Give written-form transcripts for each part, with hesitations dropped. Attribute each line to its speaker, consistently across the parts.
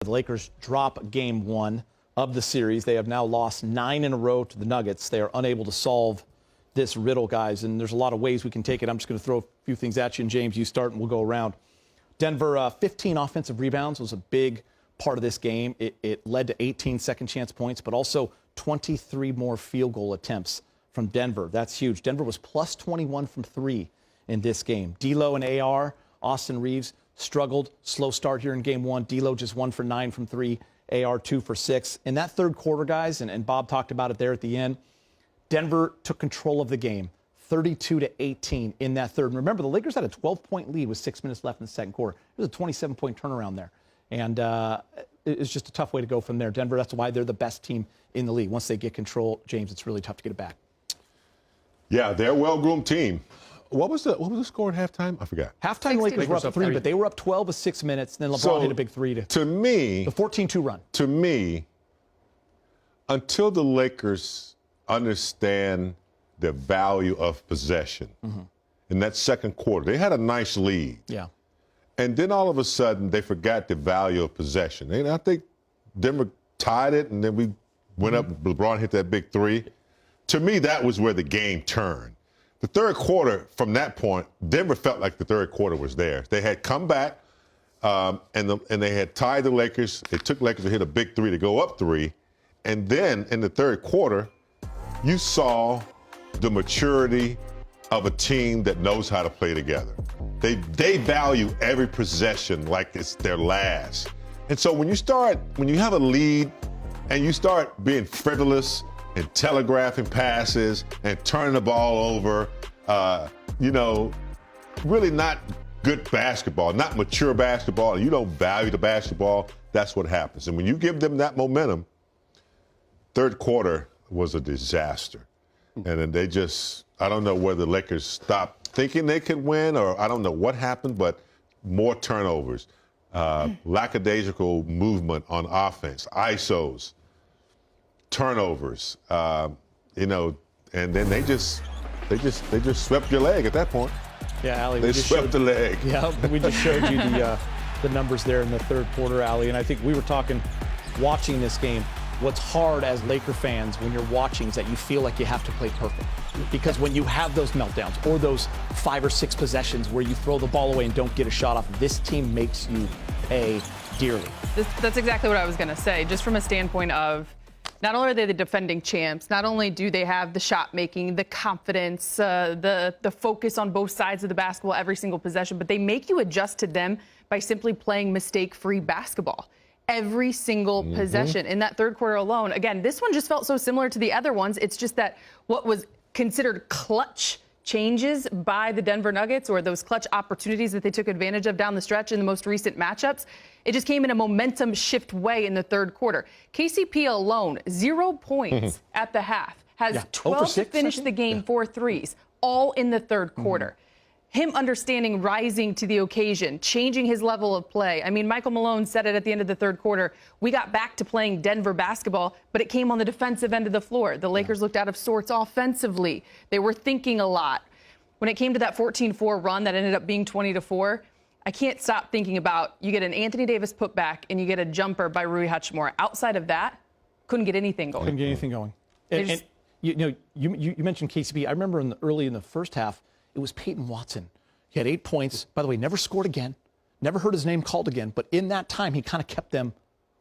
Speaker 1: The Lakers drop game one of the series. They have now lost 9 in a row to the Nuggets. They are unable to solve this riddle, guys, and there's a lot of ways we can take it. I'm just going to throw a few things at you, and James, you start, and we'll go around. Denver, 15 offensive rebounds was a big part of this game. It led to 18 second-chance points, but also 23 more field goal attempts from Denver. That's huge. Denver was plus 21 from 3 in this game. D'Lo and AR, Austin Reeves, struggled. Slow start here in game one. D'Lo just 1 for 9 from 3. AR 2 for 6. In that third quarter, guys, and Bob talked about it there at the end, Denver took control of the game, 32-18 in that third. And remember, the Lakers had a 12-point lead with 6 minutes left in the second quarter. It was a 27-point turnaround there. And it's just a tough way to go from there. Denver, that's why they're the best team in the league. Once they get control, James, it's really tough to get it back.
Speaker 2: Yeah, they're a well-groomed team. What was the score at halftime? I forgot.
Speaker 1: Halftime, Lakers were up 3, but they were up 12 with 6 minutes. And then LeBron hit a big 3 to
Speaker 2: me,
Speaker 1: the 14-2 run.
Speaker 2: To me, until the Lakers understand the value of possession in that second quarter, they had a nice lead.
Speaker 1: Yeah.
Speaker 2: And then all of a sudden, they forgot the value of possession. And I think Denver tied it, and then we went up. LeBron hit that big 3. To me, that was where the game turned. The third quarter, from that point, Denver felt like the third quarter was theirs. They had come back, and they had tied the Lakers. It took Lakers to hit a big 3 to go up 3. And then in the third quarter, you saw the maturity of a team that knows how to play together. They value every possession like it's their last. And so when you have a lead and you start being frivolous and telegraphing passes and turning the ball over, really not good basketball, not mature basketball, and you don't value the basketball, that's what happens. And when you give them that momentum, third quarter was a disaster. And then I don't know whether the Lakers stopped thinking they could win, or I don't know what happened, but more turnovers, lackadaisical movement on offense, ISOs, turnovers, and then they just swept your leg at that point.
Speaker 1: Yeah, Allie,
Speaker 2: they swept the leg.
Speaker 1: Yeah, we just showed you the numbers there in the third quarter, Allie, and I think we were talking, watching this game, what's hard as Laker fans when you're watching is that you feel like you have to play perfect. Because when you have those meltdowns or those 5 or 6 possessions where you throw the ball away and don't get a shot off, this team makes you pay dearly.
Speaker 3: That's exactly what I was going to say, just from a standpoint of not only are they the defending champs, not only do they have the shot making, the confidence, the focus on both sides of the basketball every single possession, but they make you adjust to them by simply playing mistake-free basketball. Every single possession in that third quarter alone. Again, this one just felt so similar to the other ones. It's just that what was considered clutch changes by the Denver Nuggets, or those clutch opportunities that they took advantage of down the stretch in the most recent matchups, it just came in a momentum shift way in the third quarter. KCP alone, 0 points at the half, has 12 to finish the game, 4 threes, all in the third quarter. Him understanding, rising to the occasion, changing his level of play. I mean, Michael Malone said it at the end of the third quarter. We got back to playing Denver basketball, but it came on the defensive end of the floor. The Lakers looked out of sorts offensively. They were thinking a lot. When it came to that 14-4 run that ended up being 20-4, I can't stop thinking about, you get an Anthony Davis putback and you get a jumper by Rui Hachimura. Outside of that, couldn't get anything going.
Speaker 1: Couldn't get anything going. And you mentioned KCP. I remember early in the first half, it was Peyton Watson. He had 8 points. By the way, never scored again. Never heard his name called again. But in that time, he kind of kept them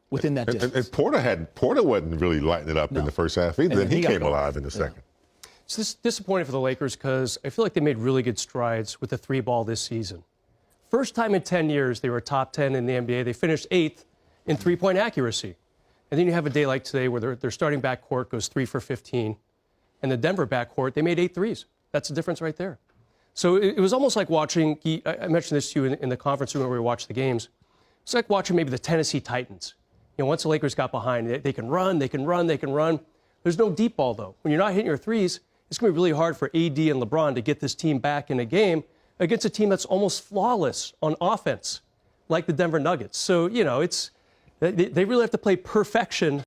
Speaker 1: within that distance.
Speaker 2: And Porter wasn't really lighting it up in the first half either. Then he came alive in the second.
Speaker 4: So this is disappointing for the Lakers because I feel like they made really good strides with the 3-ball this season. First time in 10 years they were top 10 in the NBA. They finished 8th in 3-point accuracy. And then you have a day like today where their starting backcourt goes 3 for 15. And the Denver backcourt, they made 8 threes. That's the difference right there. So it was almost like watching, I mentioned this to you in the conference room where we watched the games. It's like watching maybe the Tennessee Titans. Once the Lakers got behind, they can run. There's no deep ball, though. When you're not hitting your threes, it's going to be really hard for AD and LeBron to get this team back in a game against a team that's almost flawless on offense, like the Denver Nuggets. So, they really have to play perfection